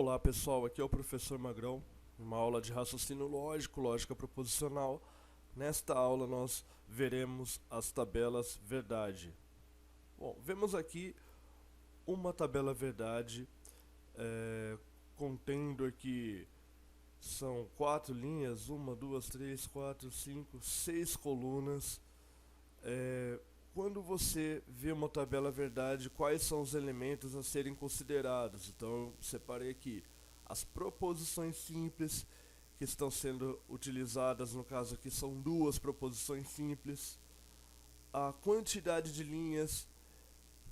Olá pessoal, aqui é o professor Magrão, uma aula de raciocínio lógico, lógica proposicional. Nesta aula nós veremos as tabelas verdade. Bom, vemos aqui uma tabela verdade contendo aqui são 4 linhas, 6 colunas. Quando você vê uma tabela verdade, quais são os elementos a serem considerados? Então eu separei aqui as proposições simples que estão sendo utilizadas, no caso aqui são duas proposições simples, a quantidade de linhas.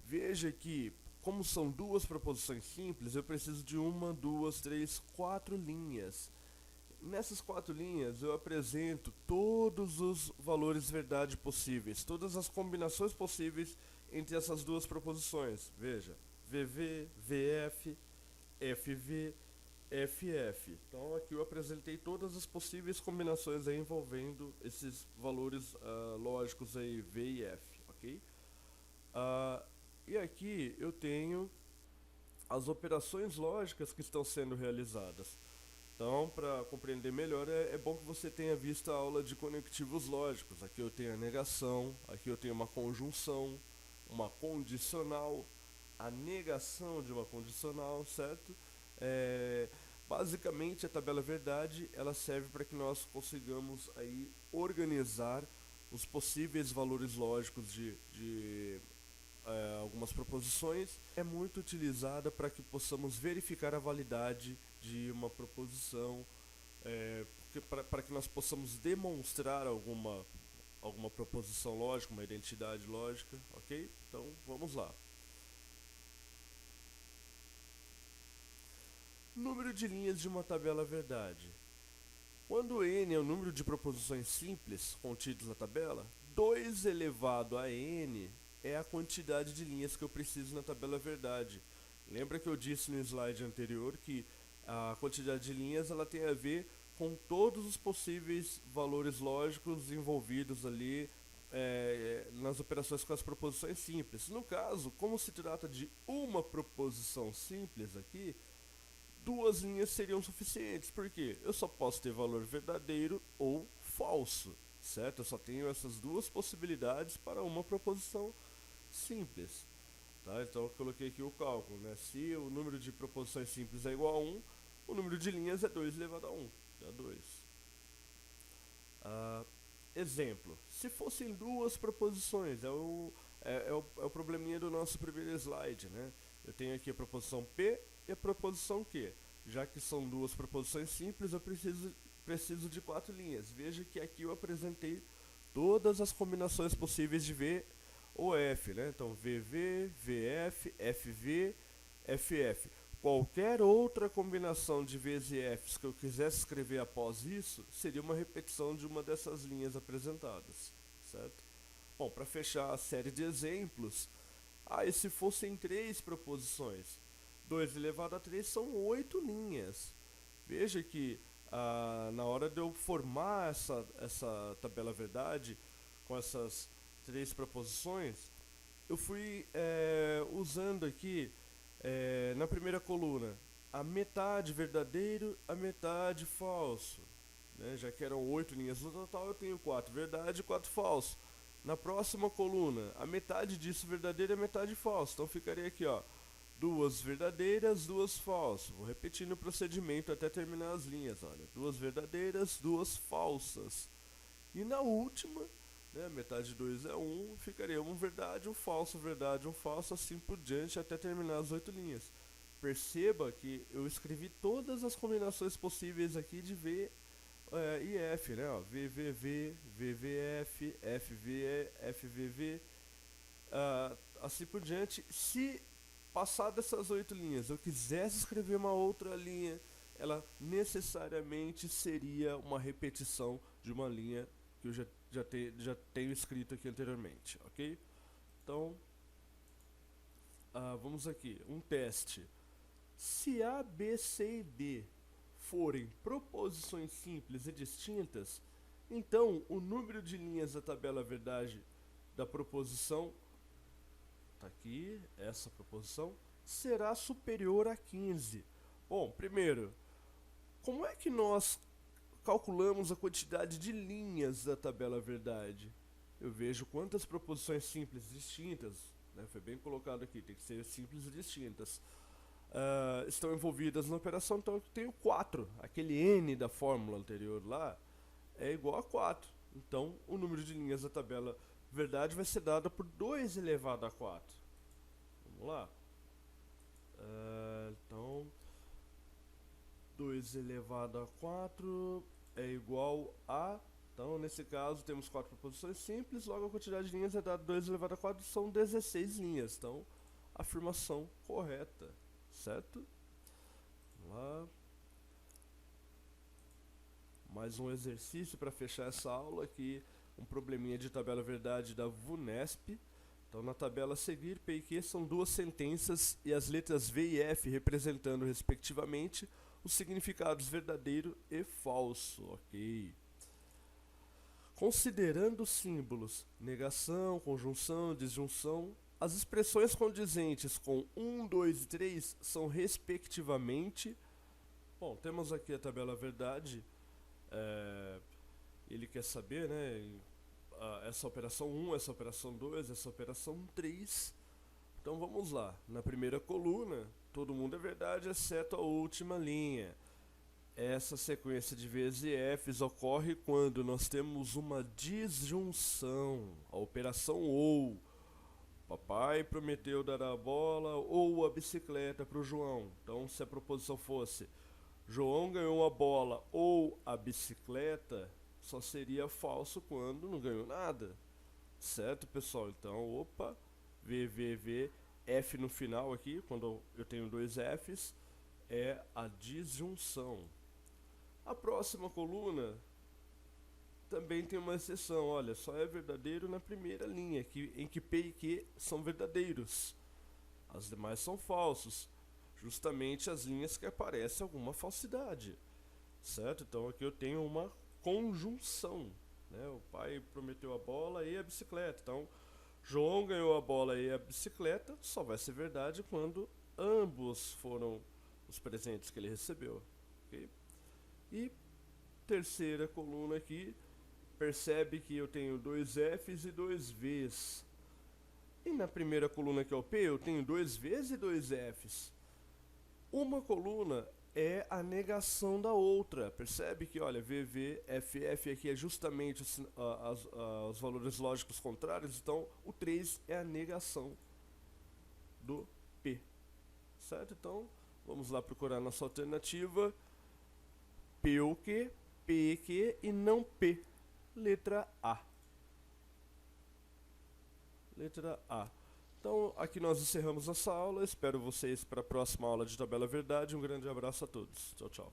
Veja que, como são duas proposições simples, eu preciso de uma, duas, três, 4 linhas. Nessas 4 linhas eu apresento todos os valores verdade possíveis, todas as combinações possíveis entre essas duas proposições. Veja, VV, VF, FV, FF. Então aqui eu apresentei todas as possíveis combinações aí envolvendo esses valores lógicos aí V e F, ok? E aqui eu tenho as operações lógicas que estão sendo realizadas. Então, para compreender melhor, é bom que você tenha visto a aula de conectivos lógicos. Aqui eu tenho a negação, aqui eu tenho uma conjunção, uma condicional, a negação de uma condicional, certo? Basicamente, a tabela verdade ela serve para que nós consigamos aí organizar os possíveis valores lógicos de algumas proposições. É muito utilizada para que possamos verificar a validade de uma proposição, para que nós possamos demonstrar alguma proposição lógica, uma identidade lógica, ok? Então vamos lá. Número de linhas de uma tabela verdade. Quando n é o número de proposições simples contidos na tabela, 2 elevado a n é a quantidade de linhas que eu preciso na tabela verdade. Lembra que eu disse no slide anterior que a quantidade de linhas ela tem a ver com todos os possíveis valores lógicos envolvidos ali nas operações com as proposições simples. No caso, como se trata de uma proposição simples aqui, 2 linhas seriam suficientes, porque eu só posso ter valor verdadeiro ou falso, certo? Eu só tenho essas duas possibilidades para uma proposição simples. Tá? Então eu coloquei aqui o cálculo, né? Se o número de proposições simples é igual a 1, o número de linhas é 2 elevado a 1, dá 2. Exemplo, se fossem duas proposições, é o probleminha do nosso primeiro slide, né? Eu tenho aqui a proposição P e a proposição Q. Já que são duas proposições simples, eu preciso de 4 linhas. Veja que aqui eu apresentei todas as combinações possíveis de V ou F, né? Então VV, VF, FV, FF. Qualquer outra combinação de V's e F's que eu quisesse escrever após isso, seria uma repetição de uma dessas linhas apresentadas, certo? Bom, para fechar a série de exemplos, e se fossem 3 proposições? 2 elevado a 3 são 8 linhas. Veja que na hora de eu formar essa tabela verdade, com essas 3 proposições, eu fui usando aqui na primeira coluna a metade verdadeiro, a metade falso, né? Já que eram 8 linhas no total, eu tenho 4 verdade e 4 falso. Na próxima coluna, a metade disso verdadeiro e a metade falso. Então ficaria aqui, ó, 2 verdadeiras, 2 falsas. Vou repetindo o procedimento até terminar as linhas, olha, 2 verdadeiras, 2 falsas. E na última, né, metade de 2 é 1, ficaria 1 verdade, 1 falso, assim por diante até terminar as 8 linhas. Perceba que eu escrevi todas as combinações possíveis aqui de V e F, né? Ó, VVV, VVF, FV, FVV, assim por diante. Se passar dessas 8 linhas eu quisesse escrever uma outra linha, ela necessariamente seria uma repetição de uma linha que eu já tenho escrito aqui anteriormente, ok? Então, vamos aqui, um teste. Se A, B, C e D forem proposições simples e distintas, então o número de linhas da tabela verdade da proposição, tá aqui, essa proposição, será superior a 15. Bom, primeiro, como é que nós calculamos a quantidade de linhas da tabela verdade? Eu vejo quantas proposições simples distintas, né, foi bem colocado aqui, tem que ser simples e distintas, estão envolvidas na operação, então eu tenho 4. Aquele n da fórmula anterior lá é igual a 4. Então o número de linhas da tabela verdade vai ser dado por 2 elevado a 4. Vamos lá. Então 2 elevado a 4 é igual a... Então, nesse caso, temos 4 proposições simples, logo a quantidade de linhas é dada 2 elevado a 4, são 16 linhas. Então, afirmação correta, certo? Vamos lá. Mais um exercício para fechar essa aula aqui, um probleminha de tabela verdade da VUNESP. Então, na tabela a seguir, P e Q são duas sentenças e as letras V e F representando, respectivamente, os significados verdadeiro e falso, ok? Considerando os símbolos negação, conjunção, disjunção, as expressões condizentes com 1, 2 e 3 são respectivamente... Bom, temos aqui a tabela verdade, ele quer saber, né, essa operação 1, essa operação 2, essa operação 3. Então vamos lá, na primeira coluna, todo mundo é verdade, exceto a última linha. Essa sequência de V's e F's ocorre quando nós temos uma disjunção, a operação ou. Papai prometeu dar a bola ou a bicicleta para o João. Então, se a proposição fosse João ganhou a bola ou a bicicleta, só seria falso quando não ganhou nada. Certo, pessoal? Então, opa, V, F no final aqui, quando eu tenho 2 F's, é a disjunção. A próxima coluna também tem uma exceção, olha, só é verdadeiro na primeira linha, em que P e Q são verdadeiros. As demais são falsos, justamente as linhas que aparecem alguma falsidade, certo? Então aqui eu tenho uma conjunção, né? O pai prometeu a bola e a bicicleta, então João ganhou a bola e a bicicleta, só vai ser verdade quando ambos foram os presentes que ele recebeu, ok? E terceira coluna aqui, percebe que eu tenho 2 F's e 2 V's. E na primeira coluna que é o P, eu tenho 2 V's e 2 F's. Uma coluna é a negação da outra. Percebe que, olha, VV, FF aqui é justamente os valores lógicos contrários, então o 3 é a negação do P. Certo? Então, vamos lá procurar nossa alternativa. P o Q, P e Q e não P. Letra A. Letra A. Então, aqui nós encerramos essa aula. Espero vocês para a próxima aula de Tabela Verdade. Um grande abraço a todos. Tchau, tchau.